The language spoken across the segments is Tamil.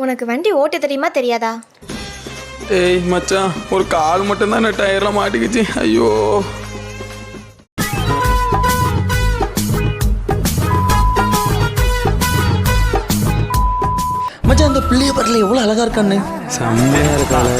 உனக்கு வண்டி ஓட்ட தெரியுமா தெரியாதா? ஏய் மச்சான், ஒரு கால் மட்டும்தான் நான் டயர்ல மாட்டிக்கிச்சு. ஐயோ மச்சான், அந்த பிள்ளைய பாருல எவ்வளவு அழகா இருக்கான்னு. செம்மையா இருக்காளே.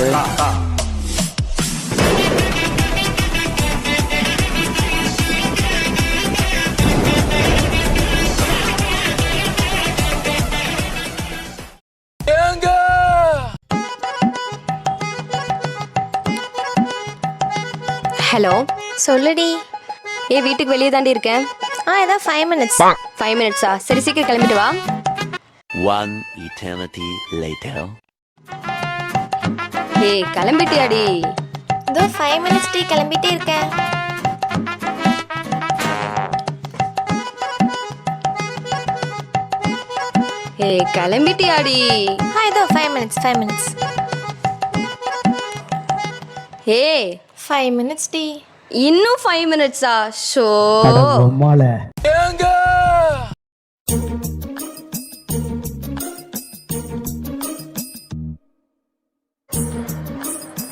ஹலோ, சொல்லுடி. வீட்டுக்கு வெளியே தாண்டி இருக்கேன். ஏதா 5 minutes. 5 minutes சரி, சீக்கிரம் கிளம்பிட்டு வா. One eternity later. கிளம்பிட்டியாடி? இதோ 5 minutes டீ, கிளம்பிட்டே இருக்கேன். கிளம்பிட்டியாடி? இதோ 5 minutes. 5 minutes tea. இன்னும் 5 minutes ஷோ.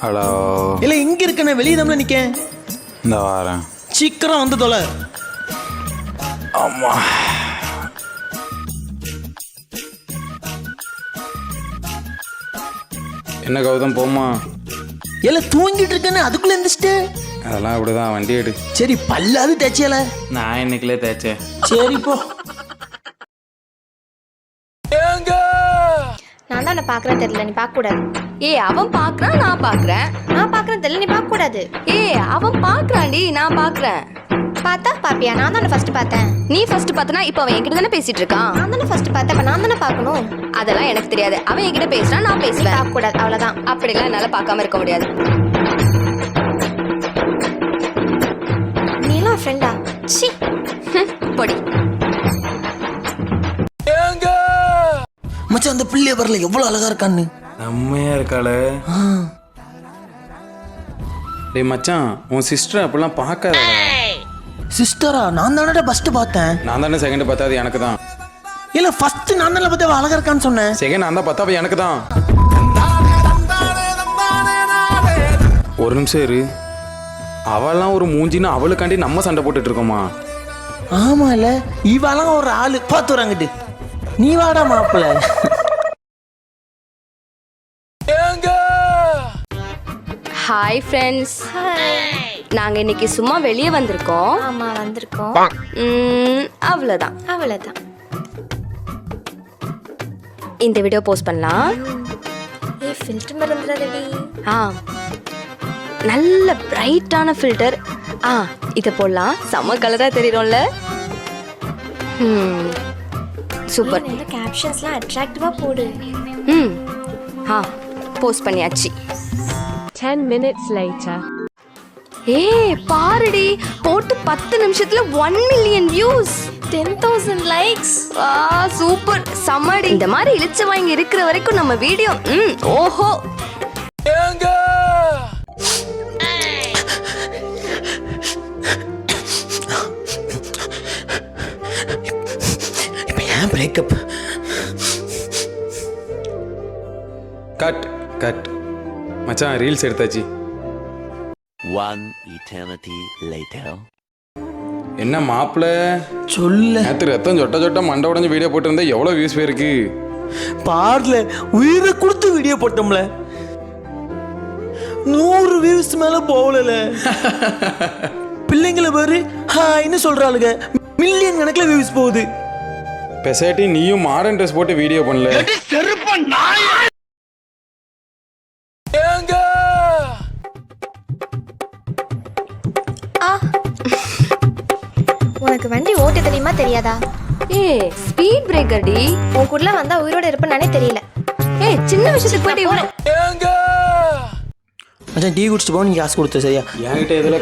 ஹலோ. இல்ல எங்க இருக்க? நான் வெளியே தான் நிக்க. இந்த வாரேன். சீக்கிரம் வந்து தொலை. ஆமா. என்ன கௌதம், போமா? இல்ல தூங்கிட்டு இருக்கேன்னு அதுக்குள்ள எந்திரிச்சிட்டு. அதெல்லாம் அப்படிதான், வண்டி எடு. சரி, பல்லாது தேய்ச்சியல. நான் இன்னைக்குலே தேய்ச்சேன். சரி போ. நான் தான் உன்னை பார்க்கறேன் தெரியல, நீ பார்க்க கூடாது. அவன் பார்க்கறான், நான் பார்க்கறேன். நான் பார்க்கறேன் தெரியல, நீ பார்க்க கூடாது. அவன் பார்க்கறான்டி, நான் பார்க்கறேன். பார்த்தா பாப்பியா? நான் தான் ஃபர்ஸ்ட் பார்த்தேன். நீ ஃபர்ஸ்ட் பார்த்தனா இப்போ அவன் என்கிட்ட தானே பேசிட்டு இருக்கான். நான் தானே ஃபர்ஸ்ட் பார்த்தேன், அப்ப நான் தானே பார்க்கணும். அதெல்லாம் எனக்கு தெரியாது. அவன் என்கிட்ட பேசுறான், நான் பேசுவேன். பார்க்க கூடாது, அவ்வளவுதான். அப்படிலாம் என்னால பார்க்காம இருக்க முடியாது. நீலாம் ஃப்ரெண்டா? சி பொடி. மச்சான், அந்த பிள்ளைய பாருல எவ்வளவு அழகா இருக்கான்னு. செம்மையா இருக்காளே. டேய் மச்சான், உன் சிஸ்டர் அப்படிலாம் பார்க்காத. சிஸ்டரா? நான் தானே ஃபர்ஸ்ட் பார்த்தேன். நான் தானே செகண்ட் பார்த்தா, அது எனக்கு தான். இல்ல ஃபர்ஸ்ட் நான் தானே பார்த்தா அழகா இருக்கான்னு சொன்னேன். செகண்ட் நான் தான் பார்த்தா, அவ எனக்கு தான். ஒரு நிமிஷம் இரு. அவெல்லாம் ஒரு மூஞ்சின்னு அவளுக்காண்டி நம்ம சண்டை போட்டுட்டு இருக்கோமா? ஆமா இல்ல, இவெல்லாம் ஒரு ஆளு. பார்த்து வராங்கிட்டு. நீ வாடா மாப்பிள்ள. Hi friends. நாங்க இன்னைக்கு சும்மா வெளியே வந்திருக்கோம். ஆமா, வந்திருக்கோம். அவ்வளவுதான். இந்த வீடியோ போஸ்ட் பண்ணலாம். ஃபில்டர் மறந்துடாதடி. நல்ல பிரைட்டான ஃபில்டர். இதை போடலாம். செம்ம கலரா தெரியும்ல. சூப்பர். இந்த கேப்ஷன்ஸ்லாம் அட்ராக்டிவா போடு. போஸ்ட் பண்ணியாச்சு. 10 minutes later. பாருடி, போட்டு 10 நிமிஷத்துல 1 million views, 10,000 likes. சூப்பர், சம்மடி. இந்த மாதிரி இழுச்சு வாங்கி இருக்கிற வரைக்கும் நம்ம வீடியோ ஓஹோ. இப்ப ஏன் பிரேக்கப்? கட் மச்சான், ரீல்ஸ் எடுத்தாச்சு. One eternity later. என்ன மாப்பிள்ள சொல்ல. நேற்று ரத்தம் சொட்ட மண்டை உடஞ்சு வீடியோ போட்டிருந்தா எவ்வளோ வியூஸ் போயிருக்கு பாருல. உயிரை கொடுத்து வீடியோ போட்டோம்ல, 100 வியூஸ் மேல போகல. பிள்ளைங்களை பாரு, ஹாய்னு சொல்றாளுங்க. மில்லியன் கணக்குல வியூஸ் போகுது. பெசாட்டி நீயும் மாடர்ன் ட்ரெஸ் போட்டு வீடியோ பண்ணல. உனக்கு வண்டி ஓட்ட தெரியுமா தெரியாதா? ஸ்பீட் பிரேக்கர் டி. உன் கூட வந்தா உயிரோட இருப்பேன்னு தெரியல. சின்ன விஷயத்துக்கு போயிட்டு இவ்வளோ. மச்சான், டீ குடிச்சிட்டு போ. நீ காசு கொடுத்த சரியா? என்கிட்ட எதுல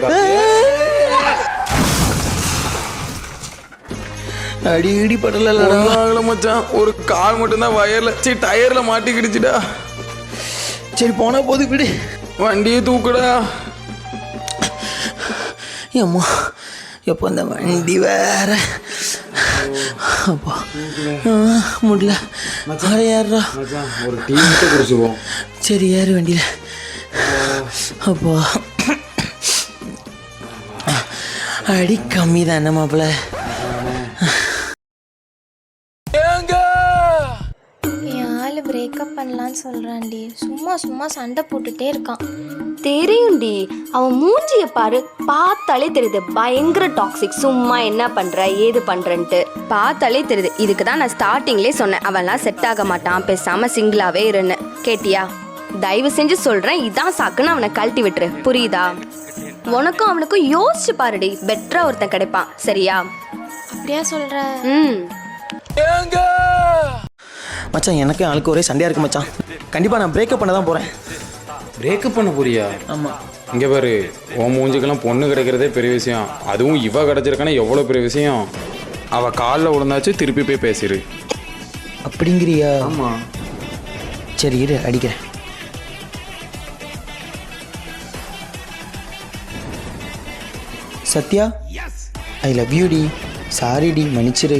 அடி இடி படல மச்சான், ஒரு கால் மட்டும்தான் வயர்ல டயர்ல மாட்டிக்கிடுச்சுடா. சரி, போனா போது விடு. வண்டியை தூக்குடா. அம்மா, எப்போ அந்த வண்டி வேற அப்பா முடியல அரை ஏறுறா. ஒரு டீ மட்டும் குடிச்சுவோம். சரி ஏறு வண்டியில். அப்பா அடி கம்மி தானே மாப்பிள்ள. என் ஆள் பிரேக்கப் பண்ணலான்னு சொல்கிறான்டி. சும்மா சும்மா சண்டை போட்டுட்டே இருக்கான். தெரியும்டி, அவன் மூஞ்சிய பாரு, பார்த்தாலே தெரியுது பயங்கர டாக்ஸிக். சும்மா என்ன பண்ற ஏது பண்றன்ட்டு பார்த்தாலே தெரியுது. இதுக்கு தான் நான் ஸ்டார்டிங்லேயே சொன்னேன் அவன்லாம் செட் ஆக மாட்டான், பேசாம சிங்கிளாவே இருன்னு. கேட்டியா? தயவு செஞ்சு சொல்றேன், இதான் சாக்குன்னு அவனை கழட்டி விட்டுரு, புரியுதா? உனக்கும் அவனுக்கும் யோசிச்சு பாருடி, பெட்டரா ஒருத்தன் கிடைப்பான். சரியா? அப்படியா சொல்கிற? மச்சான் எனக்கு ஆளுக்கு ஒரே சண்டையாக இருக்கு மச்சான். கண்டிப்பாக நான் பிரேக்கப் பண்ண தான் போகிறேன். பிரேக்கப் பண்ண போறியா? ஆமாம். இங்கே பாரு, உன் மூஞ்சிக்கெல்லாம் பொண்ணு கிடைக்கிறதே பெரிய விஷயம். அதுவும் இவ கிடைச்சிருக்கானா எவ்வளோ பெரிய விஷயம். அவள் காலில் விழுந்தாச்சு, திருப்பி போய் பேசிடு. அப்படிங்கிறியா? ஆமாம். சரி இரு அடிக்கிறேன். சத்யா, ஐ லவ் யூ டி. சாரி டி, மன்னிச்சிரு.